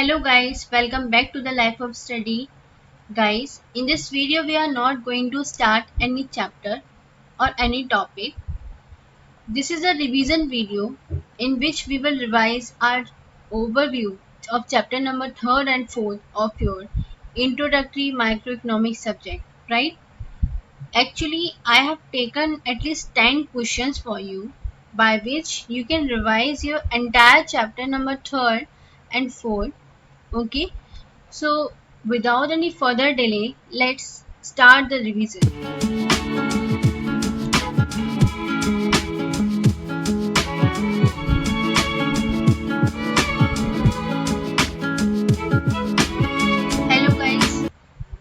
Hello guys, welcome back to the Life of Study. Guys, in this video we are not going to start any chapter or any topic. This is a revision video in which we will revise our overview of chapter number 3rd and 4th of your introductory microeconomics subject, right? Actually, I have taken at least 10 questions for you by which you can revise your entire chapter number 3rd and 4th. Okay, so without any further delay, let's start the revision. Hello guys,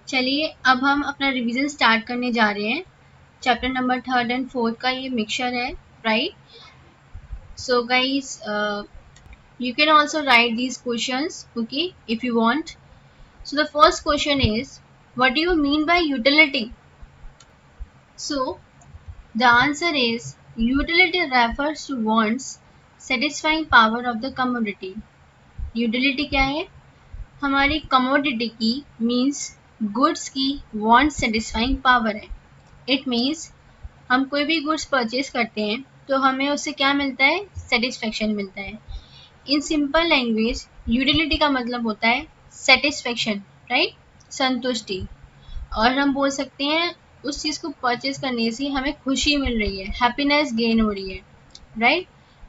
चलिए अब हम अपना revision start करने जा रहे हैं. Chapter number 3rd and 4th का ये मिक्सचर है, right? So guys, you can also write these questions, okay, if you want. So the first question is, what do you mean by utility? So the answer is, utility refers to wants satisfying power of the commodity. Utility क्या है? हमारी commodity की means goods की want satisfying power है. It means हम कोई भी goods purchase करते हैं तो हमें उससे क्या मिलता है? सेटिस्फेक्शन मिलता है. इन सिंपल लैंग्वेज यूटिलिटी का मतलब होता है सेटिस्फेक्शन, राइट? संतुष्टि. और हम बोल सकते हैं उस चीज़ को परचेज करने से हमें खुशी मिल रही है, हैप्पीनेस गेन हो रही है, राइट?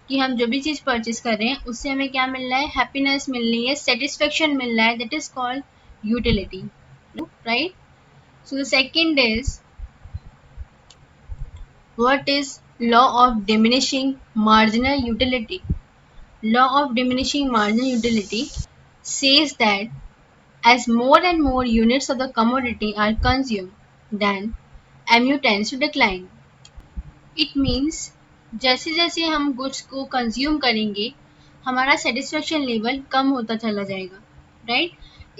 कि हम जो भी चीज़ परचेज कर रहे हैं उससे हमें क्या मिल रहा है? हैप्पीनेस मिल रही है, सेटिस्फेक्शन मिल रहा है. That is called utility, right? So the second is, what is law of diminishing marginal utility? Law of diminishing marginal utility says that as more and more units of the commodity are consumed, then MU tends to decline. It means जैसे जैसे हम goods को consume करेंगे हमारा satisfaction level कम होता चला जाएगा, right?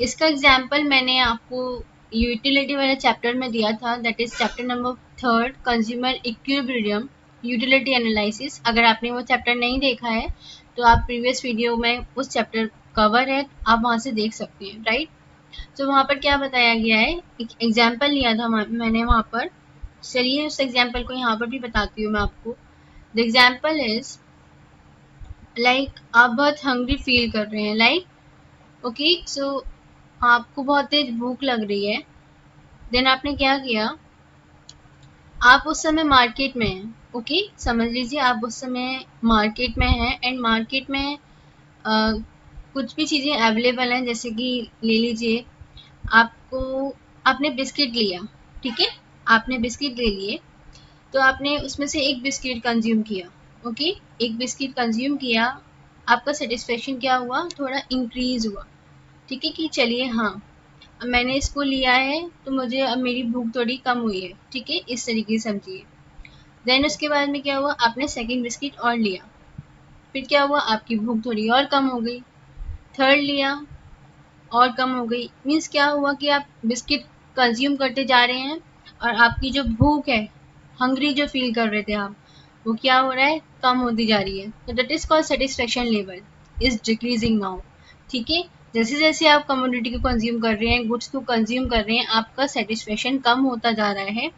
इसका एग्जाम्पल मैंने आपको यूटिलिटी वाले चैप्टर में दिया था, that is chapter number 3rd, consumer equilibrium utility analysis. अगर आपने वो चैप्टर नहीं देखा है तो आप प्रीवियस वीडियो में उस चैप्टर कवर है, आप वहाँ से देख सकते हैं, राइट? तो वहाँ पर क्या बताया गया है, एक एग्जाम्पल लिया था मैंने वहाँ पर. चलिए उस एग्जाम्पल को यहाँ पर भी बताती हूँ मैं आपको. द एग्जाम्पल इज लाइक आप बहुत हंग्री फील कर रहे हैं, लाइक ओके, सो आपको बहुत तेज भूख लग रही है. देन आपने क्या किया, आप उस समय मार्केट में हैं, ओके, समझ लीजिए आप उस समय मार्केट में हैं एंड मार्केट में कुछ भी चीज़ें अवेलेबल हैं, जैसे कि ले लीजिए आपने बिस्किट लिया, ठीक है, आपने बिस्किट ले लिए. तो आपने उसमें से एक बिस्किट कंज्यूम किया, ओके, एक बिस्किट कंज्यूम किया, आपका सेटिस्फेक्शन क्या हुआ? थोड़ा इंक्रीज हुआ, ठीक है, कि चलिए हाँ अब मैंने इसको लिया है तो मुझे अब मेरी भूख थोड़ी कम हुई है, ठीक है, इस तरीके से समझिए. देन उसके बाद में क्या हुआ, आपने सेकंड बिस्किट और लिया, फिर क्या हुआ, आपकी भूख थोड़ी और कम हो गई. थर्ड लिया और कम हो गई. मीन्स क्या हुआ कि आप बिस्किट कंज्यूम करते जा रहे हैं और आपकी जो भूख है, हंग्री जो फील कर रहे थे आप, वो क्या हो रहा है? कम होती जा रही है. तो that is called satisfaction level is decreasing now, ठीक है. जैसे जैसे आप कमोडिटी को कंज्यूम कर रहे हैं, गुड्स को कंज्यूम कर रहे हैं, आपका सेटिस्फेक्शन कम होता जा रहा है.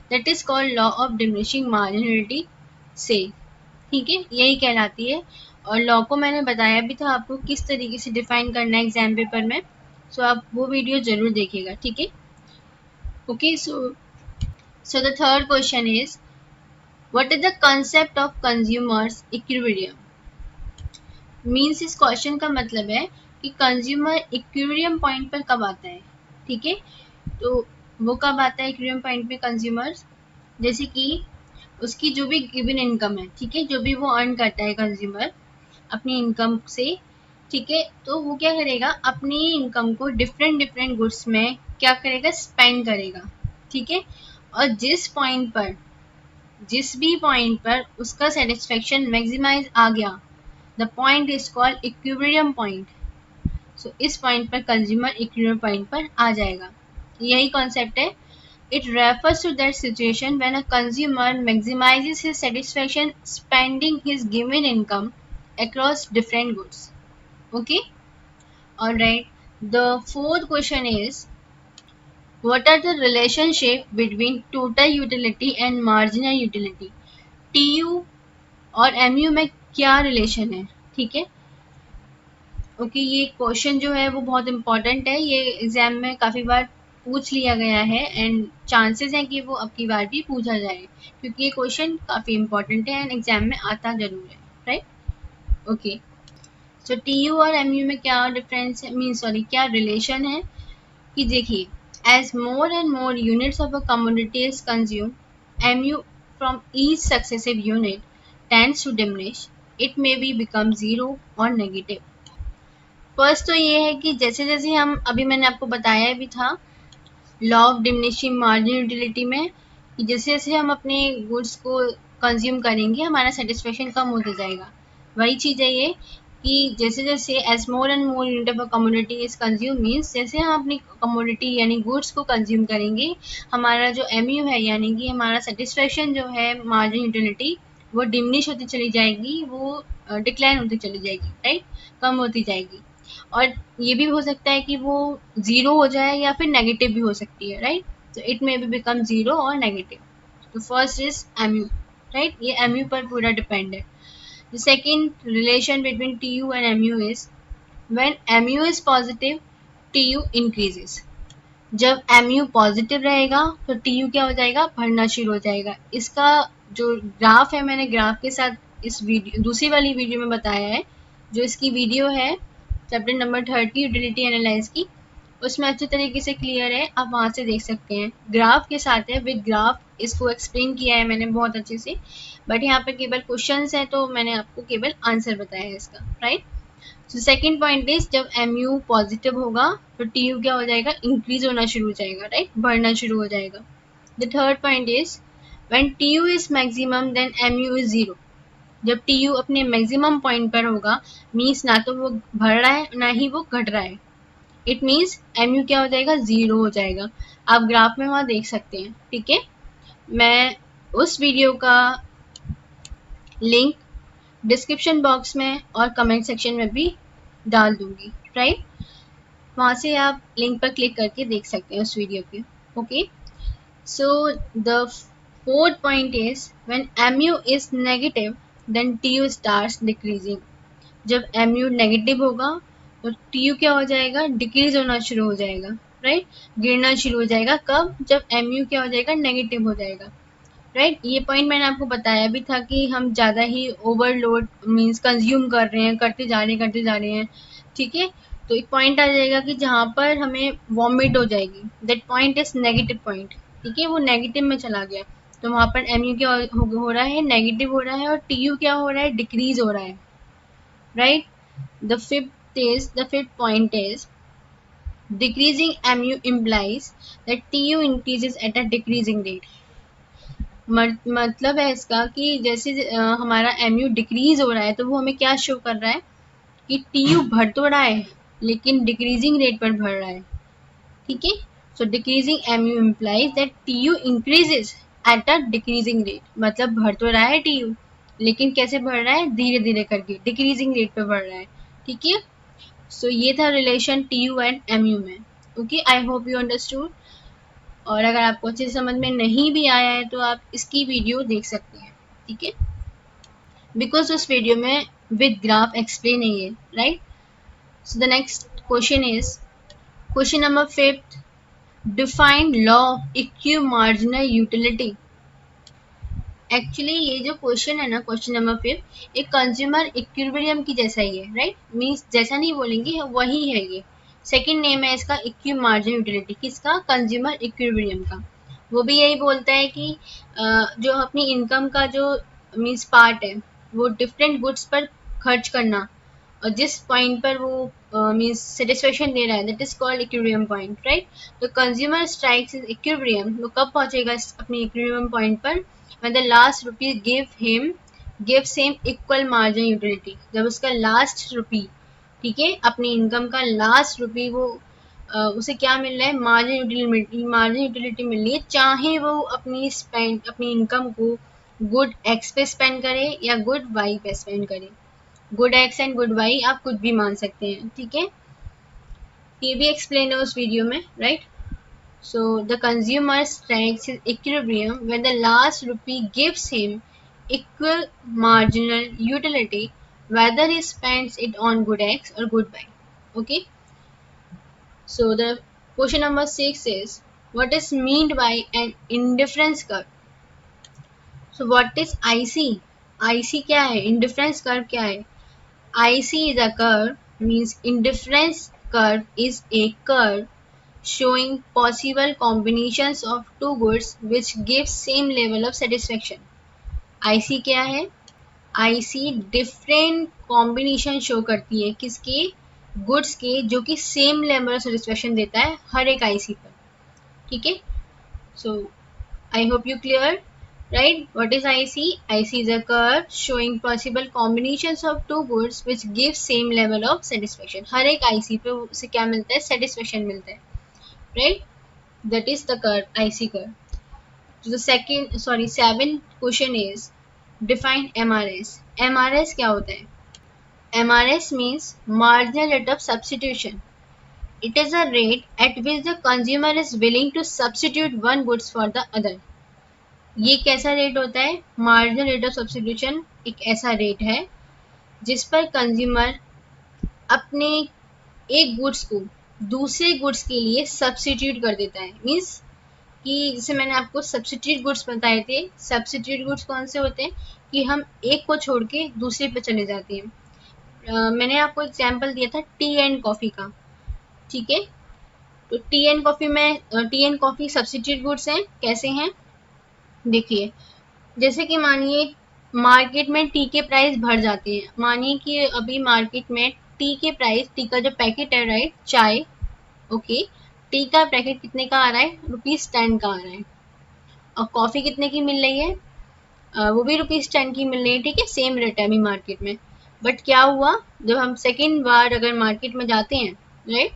That is called law of diminishing marginality से, ठीक है, यही कहलाती है. और लॉ को मैंने बताया भी था आपको किस तरीके से डिफाइन करना है एग्जाम पेपर में, सो आप वो वीडियो जरूर देखिएगा, ठीक है. Okay, so the third question is, what is the concept of consumers equilibrium? Means इस क्वेश्चन का मतलब है कि कंज्यूमर इक्विलिब्रियम पॉइंट पर कब आता है, ठीक है. तो वो कब आता है इक्विलिब्रियम पॉइंट पे कंज्यूमर्स? जैसे कि उसकी जो भी गिवन इनकम है, ठीक है, जो भी वो अर्न करता है कंज्यूमर अपनी इनकम से, ठीक है, तो वो क्या करेगा, अपनी इनकम को डिफरेंट डिफरेंट गुड्स में क्या करेगा? स्पेंड करेगा, ठीक है. और जिस भी पॉइंट पर उसका सेटिस्फेक्शन मैक्सिमाइज आ गया, the point is called equilibrium point. So इस पॉइंट पर कंज्यूमर इक्विलिब्रियम पॉइंट पर आ जाएगा. यही कॉन्सेप्ट है. It refers to that situation when a consumer maximizes his satisfaction spending his given income across different goods. Okay? Alright. The fourth question is, what are the relationship between total utility and marginal utility? TU और MU में क्या relation है? ठीक है, okay, ये question जो है वो बहुत इंपॉर्टेंट है, ये एग्जाम में काफ़ी बार पूछ लिया गया है एंड चांसेस हैं कि वो अब की बार भी पूछा जाए, क्योंकि ये क्वेश्चन काफ़ी इंपॉर्टेंट है एंड एग्जाम में आता जरूर है, राइट? ओके, सो TU और MU में क्या डिफरेंस है, मीन सॉरी क्या रिलेशन है, कि देखिए, as more and more units of a community is consume, MU from each successive unit tends to diminish, it may be become zero और negative. First तो ये है कि जैसे जैसे हम, अभी मैंने आपको बताया भी था law of diminishing margin utility में, कि जैसे जैसे हम अपने गुड्स को कंज्यूम करेंगे हमारा सेटिस्फेक्शन कम होता जाएगा। वही चीज़ है ये, कि जैसे जैसे as more and more unit of a community is consume, means जैसे हम अपनी कम्युनिटी यानी गुड्स को कंज्यूम करेंगे, हमारा जो MU है यानी कि हमारा सेटिस्फेक्शन जो है मार्जिन यूटिलिटी, वो डिमिनिश होती चली जाएगी, वो डिक्लाइन होती चली जाएगी, राइट, कम होती जाएगी। और ये भी हो सकता है कि वो ज़ीरो हो जाए या फिर नेगेटिव भी हो सकती है, राइट? तो it may be become zero और नेगेटिव। तो फर्स्ट इज MU, राइट? ये MU पर पूरा डिपेंड है। The second relation between TU and MU is, when MU is positive, TU increases. जब MU पॉजिटिव रहेगा तो TU क्या हो जाएगा, बढ़ना शुरू हो जाएगा। इसका जो ग्राफ है, मैंने ग्राफ के साथ इस वीडियो, दूसरी वाली वीडियो में बताया है, जो इसकी वीडियो है चैप्टर नंबर 30 यूटिलिटी एनालाइज की, उसमें अच्छे तरीके से क्लियर है, आप वहाँ से देख सकते हैं। ग्राफ के साथ है, विद ग्राफ इसको एक्सप्लेन किया है मैंने बहुत अच्छे से, बट यहाँ पे केवल क्वेश्चंस है तो मैंने आपको केवल आंसर बताया है इसका, right? So second point is, जब MU पॉजिटिव होगा तो TU क्या हो जाएगा, इंक्रीज होना शुरू हो जाएगा, राइट, बढ़ना शुरू हो जाएगा। The third point is, when TU is maximum then MU is zero. जब TU अपने मैक्सिमम पॉइंट पर होगा, मीन्स ना तो वो बढ़ रहा है ना ही वो घट रहा है, इट मीन्स MU क्या हो जाएगा, जीरो हो जाएगा। आप ग्राफ में वहाँ देख सकते हैं, ठीक है? मैं उस वीडियो का लिंक डिस्क्रिप्शन बॉक्स में और कमेंट सेक्शन में भी डाल दूंगी, राइट? वहाँ से आप लिंक पर क्लिक करके देख सकते हैं उस वीडियो के, okay? So the fourth point is, when MU is negative then TU starts decreasing. जब MU नेगेटिव होगा तो TU क्या हो जाएगा, डिक्रीज होना शुरू हो जाएगा, राइट, गिरना शुरू हो जाएगा। कब, जब MU क्या हो जाएगा, नेगेटिव हो जाएगा, राइट? ये पॉइंट मैंने आपको बताया भी था कि हम ज़्यादा ही ओवरलोड मीन्स कंज्यूम कर रहे हैं, करते जा रहे हैं, ठीक है? तो एक पॉइंट आ जाएगा कि जहाँ पर हमें वॉमिट हो जाएगी, that point is negative point, ठीक है? वो नेगेटिव में चला गया, तो वहाँ पर MU क्या हो रहा है, नेगेटिव हो रहा है, और TU क्या हो रहा है, डिक्रीज हो रहा है, right? The fifth point is, decreasing MU implies that TU increases at a decreasing rate। मतलब है इसका कि जैसे हमारा MU डिक्रीज हो रहा है तो वो हमें क्या शो कर रहा है, कि TU बढ़ तो रहा है लेकिन डिक्रीजिंग रेट पर बढ़ रहा है, ठीक है? सो decreasing MU implies that TU increases at a decreasing rate, मतलब बढ़ तो रहा है TU, लेकिन कैसे बढ़ रहा है, धीरे धीरे करके डिक्रीजिंग रेट पे बढ़ रहा है, ठीक है? सो ये था रिलेशन TU एंड MU में, okay? I hope you understood. और अगर आपको अच्छे से समझ में नहीं भी आया है तो आप इसकी वीडियो देख सकते हैं, ठीक है? बिकॉज उस वीडियो में विद ग्राफ एक्सप्लेन है ये, right? So the next question is, question number fifth, define law of equimarginal utility. Actually ये जो क्वेश्चन है ना, क्वेश्चन नंबर फिफ्थ, एक कंज्यूमर इक्विलिब्रियम की जैसा ही है, राइट? मीन्स जैसा नहीं बोलेंगे, वही है ये। सेकंड नेम है इसका इक्यू मार्जिन यूटिलिटी, किसका, कंज्यूमर इक्विलिब्रियम का। वो भी यही बोलता है कि जो अपनी इनकम का जो मीन्स पार्ट है, वो डिफरेंट गुड्स पर खर्च करना, और जिस पॉइंट पर वो मीन्स सेटिस्फेक्शन दे रहा है, that is called equilibrium point, right? तो कंज्यूमर स्ट्राइक्स इज इक्विलिब्रियम, वो कब पहुंचेगा अपनी इक्विलिब्रियम पॉइंट पर, when the last rupee gives him equal margin utility, जब उसका लास्ट रुपी, ठीक है, अपनी इनकम का लास्ट रुपी वो उसे क्या मिल रहा है, मार्जिन यूटिलिटी मिल रही है, चाहे वो अपनी इनकम को गुड एक्स पे स्पेंड करे या गुड वाई पे स्पेंड करे। Good X and good Y आप कुछ भी मान सकते हैं, ठीक है? ये भी एक्सप्लेन है उस वीडियो में, right? So the consumer strikes his equilibrium when the last rupee gives him equal marginal utility, whether he spends it on good X or good Y. Okay. So the question number 6 is, what is meant by an indifference curve? So what is IC? IC क्या है? Indifference curve क्या है? IC is a curve, means indifference curve is a curve showing possible combinations of two goods which gives same level of satisfaction. IC क्या है? IC different combination show करती है किसके? Goods के, जो कि सेम लेवल ऑफ सेटिस्फेक्शन देता है हर एक IC पर. ठीक है. So I hope you clear, right? What is IC? IC is a curve showing possible combinations of two goods which give same level of satisfaction. हर एक IC पे उसे क्या मिलता है? Satisfaction मिलता है, right? That is the curve, IC curve. So the seventh question is, define MRS. MRS क्या होता है? MRS means marginal rate of substitution. It is a rate at which the consumer is willing to substitute one goods for the other. ये कैसा rate होता है? Marginal rate of substitution एक ऐसा rate है जिस पर कंज्यूमर अपने एक गुड्स को दूसरे गुड्स के लिए सब्स्टिट्यूट कर देता है. मीन्स कि जैसे मैंने आपको सब्स्टिट्यूट गुड्स बताए थे, सब्स्टिट्यूट गुड्स कौन से होते हैं कि हम एक को छोड़ के दूसरे पे चले जाते हैं. मैंने आपको एग्जांपल दिया था टी एंड कॉफ़ी का. ठीक है. तो T and coffee substitute goods हैं. कैसे हैं? देखिए, जैसे कि मानिए मार्केट में टी के प्राइस बढ़ जाते हैं. मानिए कि अभी मार्केट में टी का जो पैकेट है, राइट, चाय, ओके, टी का पैकेट कितने का आ रहा है? ₹10 का आ रहा है. और कॉफ़ी कितने की मिल रही है? वो भी ₹10 की मिल रही है. ठीक है, सेम रेट है अभी मार्केट में. बट क्या हुआ, जब हम सेकेंड बार अगर मार्केट में जाते हैं, राइट,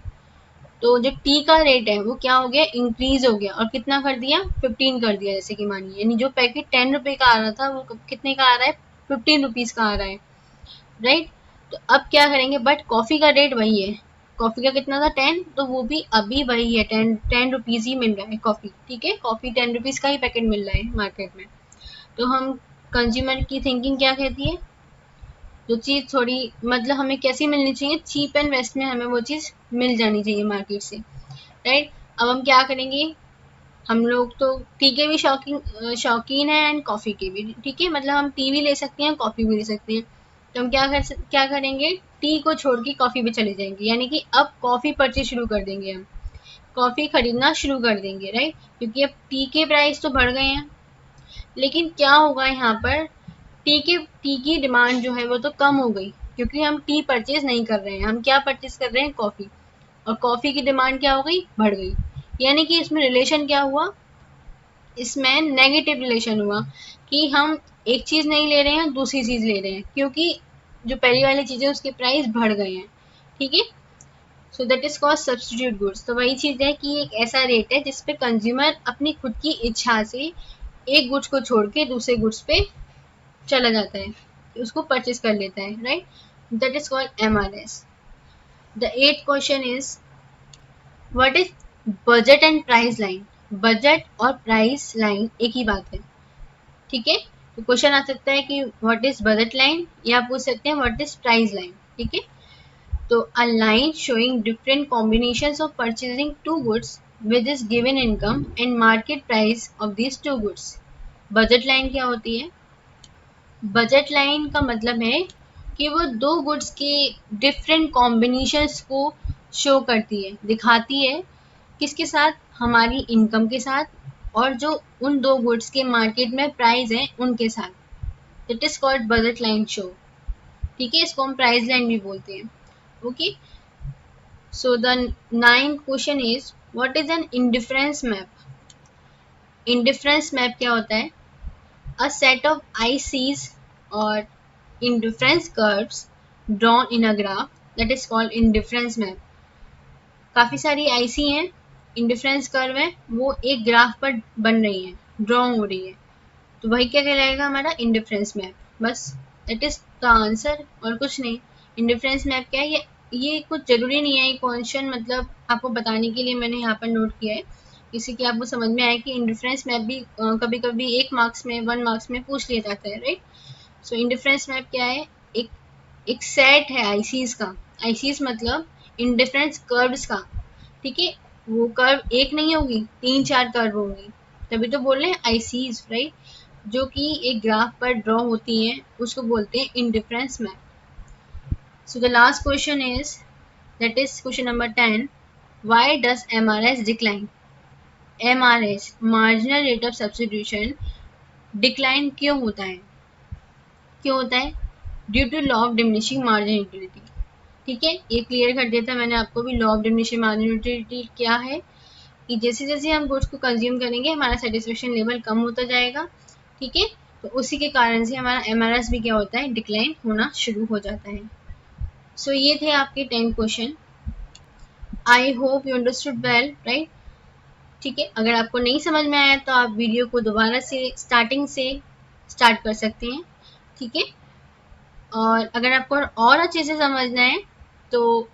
तो जो टी का रेट है वो क्या हो गया? इंक्रीज हो गया. और कितना कर दिया? 15 कर दिया. जैसे कि मानिए, यानी जो पैकेट 10 रुपए का आ रहा था वो कितने का आ रहा है? 15 रुपीज का आ रहा है, राइट. तो अब क्या करेंगे? बट कॉफ़ी का रेट वही है. कॉफ़ी का कितना था? 10. तो वो भी अभी वही है, 10 रुपीज़ ही मिल रहा है कॉफ़ी. ठीक है, कॉफ़ी 10 रुपीज़ का ही पैकेट मिल रहा है मार्केट में. तो हम कंज्यूमर की थिंकिंग क्या कहती है? जो चीज़ थोड़ी मतलब हमें कैसी मिलनी चाहिए? चीप एंड बेस्ट में हमें वो चीज़ मिल जानी चाहिए मार्केट से, राइट. अब हम क्या करेंगे? हम लोग तो टी के भी शौकीन है एंड कॉफ़ी के भी. ठीक है, मतलब हम टी भी ले सकते हैं, कॉफ़ी भी ले सकते हैं. तो हम क्या करेंगे? टी को छोड़ के कॉफ़ी पे चले जाएंगे. यानी कि अब कॉफ़ी परचेज शुरू कर देंगे, हम कॉफ़ी खरीदना शुरू कर देंगे, राइट. क्योंकि अब टी के प्राइस तो बढ़ गए हैं. लेकिन क्या होगा यहाँ पर? टी की डिमांड जो है वो तो कम हो गई, क्योंकि हम टी परचेज नहीं कर रहे हैं. हम क्या परचेज कर रहे हैं? कॉफ़ी. और कॉफ़ी की डिमांड क्या हो गई? बढ़ गई. यानी कि इसमें रिलेशन क्या हुआ? इसमें नेगेटिव रिलेशन हुआ कि हम एक चीज़ नहीं ले रहे हैं, दूसरी चीज़ ले रहे हैं, क्योंकि जो पहली वाली चीज़ है उसके प्राइस बढ़ गए हैं. ठीक है. So that is called substitute goods. तो वही चीज़ है कि एक ऐसा रेट है जिस पे कंज्यूमर अपनी खुद की इच्छा से एक गुड्स को छोड़ के दूसरे गुड्स पे चला जाता है, उसको परचेज कर लेता है, right. That is called MRS. The 8th question is, what is budget and price line? Budget और प्राइस लाइन एक ही बात है. ठीक है. तो क्वेश्चन आ सकता है कि व्हाट इज बजट लाइन, या पूछ सकते हैं व्हाट इज प्राइस लाइन. ठीक है. तो a line showing different combinations of purchasing two goods with this given income and market price of this two goods. Budget line क्या होती है? बजट लाइन का मतलब है कि वो दो गुड्स के डिफरेंट कॉम्बिनेशंस को शो करती है, दिखाती है. किसके साथ? हमारी इनकम के साथ, और जो उन दो गुड्स के मार्केट में प्राइस हैं उनके साथ. It is called budget line show. ठीक है, इसको हम प्राइस लाइन भी बोलते हैं. Okay. So the 9th question is, what is an indifference map? Indifference map क्या होता है? A set of ICs or indifference curves drawn in a graph that is called indifference map. काफ़ी सारी IC हैं, indifference curve है, वो एक graph पर बन रही है, ड्रॉ हो रही है. तो वही क्या कहलाएगा? हमारा इंडिफरेंस मैप. बस दैट इज द आंसर, और कुछ नहीं. इंडिफरेंस मैप क्या है? ये ये कुछ जरूरी नहीं है, ये क्वेश्चन मतलब आपको बताने के लिए मैंने यहाँ पर नोट किया है, इसी कि आपको समझ में आए कि इंडिफरेंस मैप भी कभी कभी 1 मार्क्स में 1 मार्क्स में पूछ लिया जाता है, राइट। सो इंडिफरेंस मैप क्या है, एक एक सेट है आईसीज का। आईसीज मतलब इंडिफरेंस कर्व्स का, ठीक है। वो कर्व एक नहीं होगी, 3-4 कर्व होंगी, तभी तो बोल रहे हैं आईसीज, राइट। जो कि एक ग्राफ पर ड्रॉ होती हैं, उसको बोलते हैं indifference map. So the last question is, that is question number 10. Why does MRS decline? MRS marginal rate of substitution decline क्यों होता है? क्यों होता है? Due to law of diminishing marginal utility. ठीक है, ये क्लियर कर देता मैंने आपको भी। Law of diminishing marginal utility क्या है कि जैसे जैसे हम गुड्स को कंज्यूम करेंगे हमारा सेटिस्फेक्शन लेवल कम होता जाएगा, ठीक है। तो उसी के कारण से हमारा एमआरएस भी क्या होता है, डिक्लाइन होना शुरू हो जाता है। सो ये थे आपके 10 question. I hope you understood well, right. ठीक है, अगर आपको नहीं समझ में आया तो आप वीडियो को दोबारा से स्टार्टिंग से स्टार्ट कर सकते हैं, ठीक है। और अगर आपको और अच्छे से समझना है तो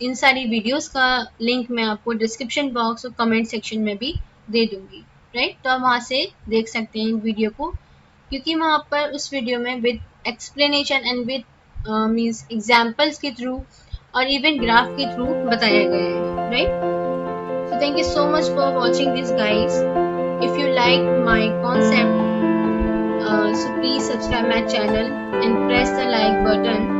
इन सारी वीडियोस का लिंक मैं आपको डिस्क्रिप्शन बॉक्स और कमेंट सेक्शन में भी दे दूंगी, राइट। तो आप वहाँ से देख सकते हैं वीडियो को, क्योंकि वहाँ पर उस वीडियो में with explanation and with means examples के थ्रू और इवन ग्राफ के थ्रू बताया गया है, right. So thank you so much for watching this, guys. If you like my concept, so please subscribe my channel and press the like button